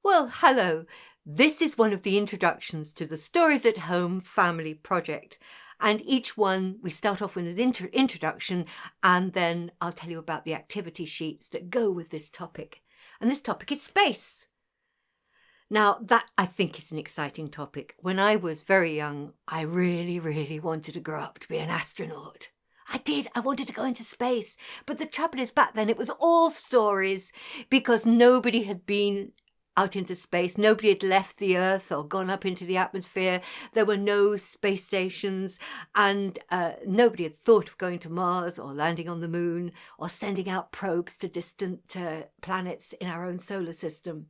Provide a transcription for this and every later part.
Well, hello. This is one of the introductions to the Stories at Home family project. And each one, we start off with an introduction, and then I'll tell you about the activity sheets that go with this topic. And this topic is space. Now, that I think is an exciting topic. When I was very young, I really wanted to grow up to be an astronaut. I did. I wanted to go into space. But the trouble is, back then it was all stories because nobody had been out into space. Nobody had left the Earth or gone up into the atmosphere. There were no space stations, and nobody had thought of going to Mars or landing on the moon or sending out probes to distant planets in our own solar system.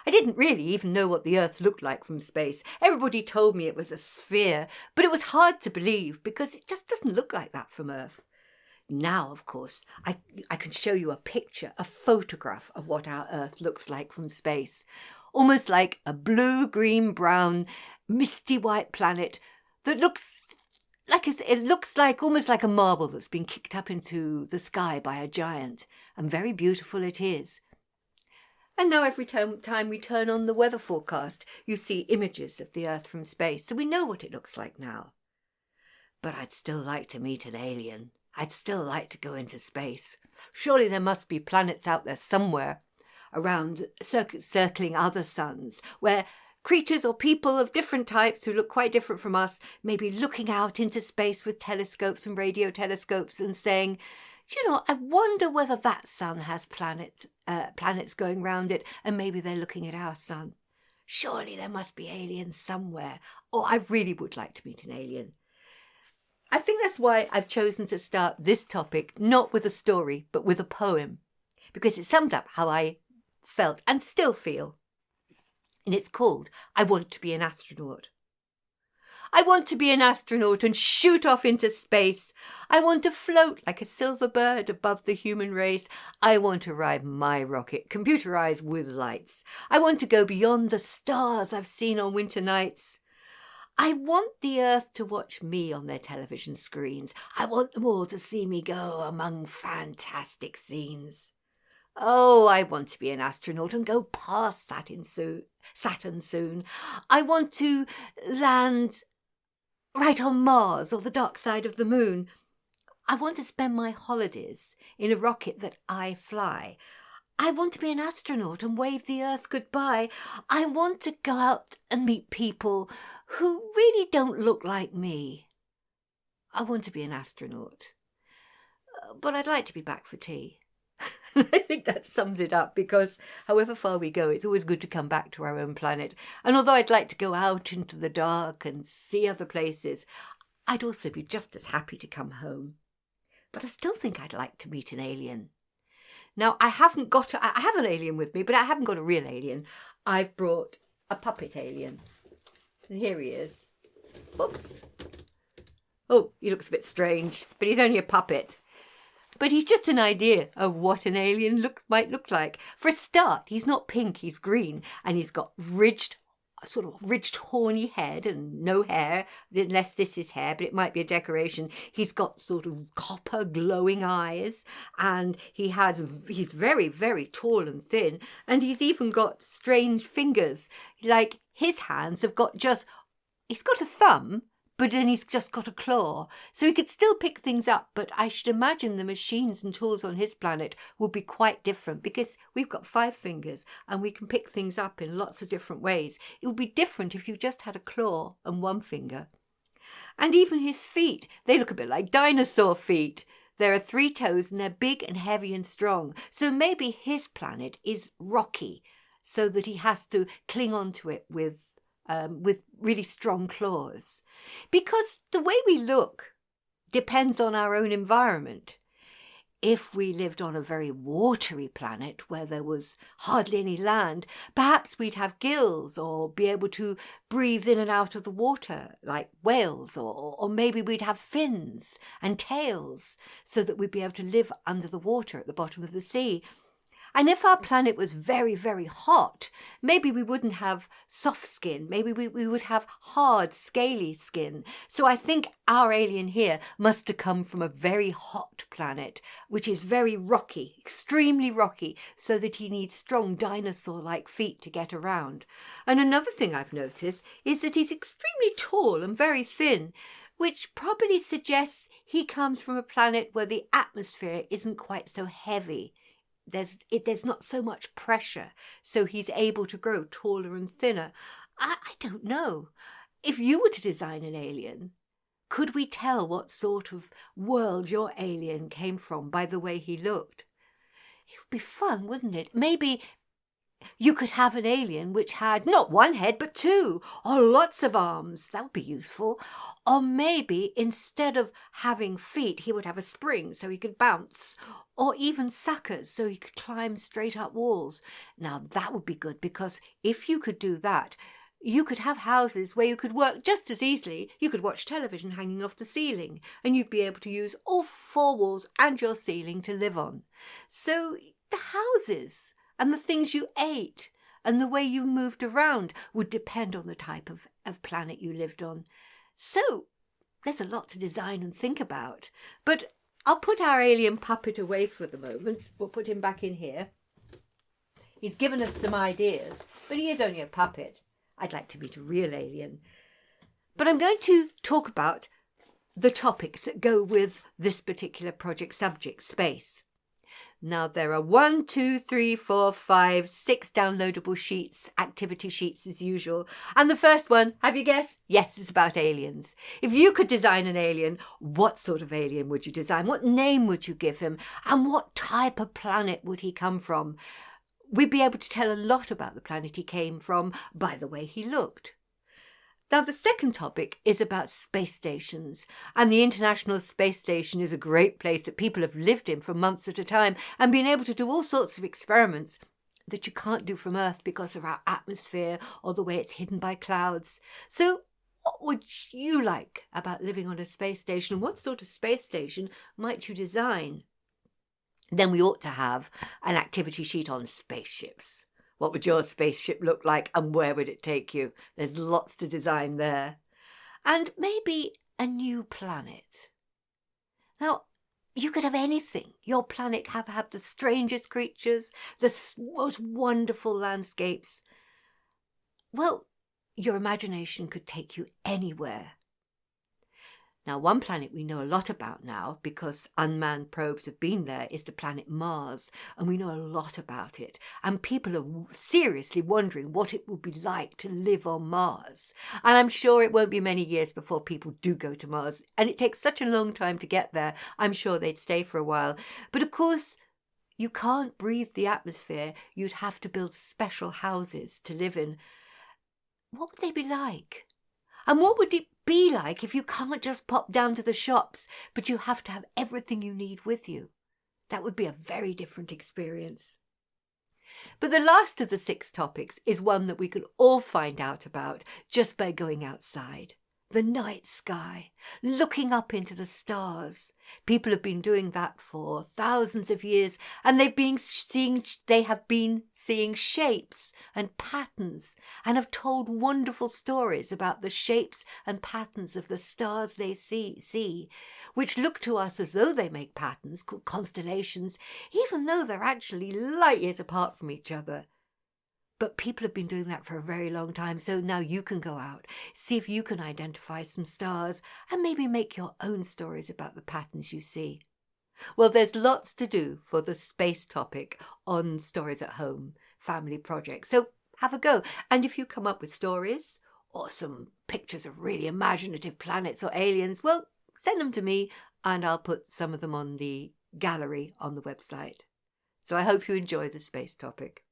I didn't really even know what the Earth looked like from space. Everybody told me it was a sphere, but it was hard to believe because it just doesn't look like that from Earth. Now, of course, I can show you a picture, a photograph of what our Earth looks like from space. Almost like a blue, green, brown, misty white planet that looks like almost like a marble that's been kicked up into the sky by a giant. And very beautiful it is. And now every time we turn on the weather forecast, you see images of the Earth from space, so we know what it looks like now. But I'd still like to meet an alien. I'd still like to go into space. Surely there must be planets out there somewhere around circling other suns where creatures or people of different types who look quite different from us may be looking out into space with telescopes and radio telescopes and saying, I wonder whether that sun has planets going round it, and maybe they're looking at our sun. Surely there must be aliens somewhere. Oh, I really would like to meet an alien. I think that's why I've chosen to start this topic not with a story, but with a poem, because it sums up how I felt and still feel. And it's called I Want to Be an Astronaut. I want to be an astronaut and shoot off into space. I want to float like a silver bird above the human race. I want to ride my rocket, computerized with lights. I want to go beyond the stars I've seen on winter nights. I want the Earth to watch me on their television screens. I want them all to see me go among fantastic scenes. Oh, I want to be an astronaut and go past Saturn soon. I want to land right on Mars or the dark side of the moon. I want to spend my holidays in a rocket that I fly. I want to be an astronaut and wave the Earth goodbye. I want to go out and meet people who really don't look like me. I want to be an astronaut. But I'd like to be back for tea. I think that sums it up because however far we go, it's always good to come back to our own planet. And although I'd like to go out into the dark and see other places, I'd also be just as happy to come home. But I still think I'd like to meet an alien. Now, I have an alien with me, but I haven't got a real alien. I've brought a puppet alien. And here he is. Whoops. Oh, he looks a bit strange, but he's only a puppet. But he's just an idea of what an alien might look like. For a start, he's not pink, he's green, and he's got ridged horny head and no hair, unless this is hair, but it might be a decoration. He's got sort of copper glowing eyes, and he's very, very tall and thin, and he's even got strange fingers. Like his hands have got he's got a thumb, but then he's just got a claw. So he could still pick things up, but I should imagine the machines and tools on his planet will be quite different because we've got 5 fingers and we can pick things up in lots of different ways. It would be different if you just had a claw and 1 finger. And even his feet, they look a bit like dinosaur feet. There are 3 toes and they're big and heavy and strong. So maybe his planet is rocky so that he has to cling onto it with really strong claws. Because the way we look depends on our own environment. If we lived on a very watery planet where there was hardly any land, perhaps we'd have gills or be able to breathe in and out of the water like whales, or maybe we'd have fins and tails so that we'd be able to live under the water at the bottom of the sea. And if our planet was very, very hot, maybe we wouldn't have soft skin. Maybe we would have hard, scaly skin. So I think our alien here must have come from a very hot planet, which is very rocky, extremely rocky, so that he needs strong dinosaur-like feet to get around. And another thing I've noticed is that he's extremely tall and very thin, which probably suggests he comes from a planet where the atmosphere isn't quite so heavy. There's not so much pressure, so he's able to grow taller and thinner. I don't know. If you were to design an alien, could we tell what sort of world your alien came from by the way he looked? It would be fun, wouldn't it? Maybe you could have an alien which had not one head but two, or lots of arms. That would be useful. Or maybe instead of having feet, he would have a spring so he could bounce, or even suckers so he could climb straight up walls. Now that would be good, because if you could do that, you could have houses where you could work just as easily. You could watch television hanging off the ceiling, and you'd be able to use all four walls and your ceiling to live on. So the houses and the things you ate and the way you moved around would depend on the type of planet you lived on. So there's a lot to design and think about. But I'll put our alien puppet away for the moment. We'll put him back in here. He's given us some ideas, but he is only a puppet. I'd like to meet a real alien. But I'm going to talk about the topics that go with this particular project subject, space. Now, there are 1, 2, 3, 4, 5, 6 downloadable sheets, activity sheets as usual. And the first one, have you guessed? Yes, it's about aliens. If you could design an alien, what sort of alien would you design? What name would you give him? And what type of planet would he come from? We'd be able to tell a lot about the planet he came from by the way he looked. Now, the second topic is about space stations, and the International Space Station is a great place that people have lived in for months at a time and been able to do all sorts of experiments that you can't do from Earth because of our atmosphere or the way it's hidden by clouds. So what would you like about living on a space station? What sort of space station might you design? Then we ought to have an activity sheet on spaceships. What would your spaceship look like and where would it take you? There's lots to design there. And maybe a new planet. Now, you could have anything. Your planet have the strangest creatures, the most wonderful landscapes. Well, your imagination could take you anywhere. Now, one planet we know a lot about now, because unmanned probes have been there, is the planet Mars, and we know a lot about it. And people are seriously wondering what it would be like to live on Mars. And I'm sure it won't be many years before people do go to Mars. And it takes such a long time to get there, I'm sure they'd stay for a while. But of course, you can't breathe the atmosphere. You'd have to build special houses to live in. What would they be like? And what would it be like if you can't just pop down to the shops, but you have to have everything you need with you? That would be a very different experience. But the last of the 6 topics is one that we can all find out about just by going outside. The night sky, looking up into the stars. People have been doing that for thousands of years, and they have been seeing shapes and patterns, and have told wonderful stories about the shapes and patterns of the stars they see, which look to us as though they make patterns called constellations, even though they're actually light years apart from each other. But people have been doing that for a very long time, so now you can go out, see if you can identify some stars, and maybe make your own stories about the patterns you see. Well, there's lots to do for the space topic on Stories at Home family project, so have a go. And if you come up with stories or some pictures of really imaginative planets or aliens, well, send them to me and I'll put some of them on the gallery on the website. So I hope you enjoy the space topic.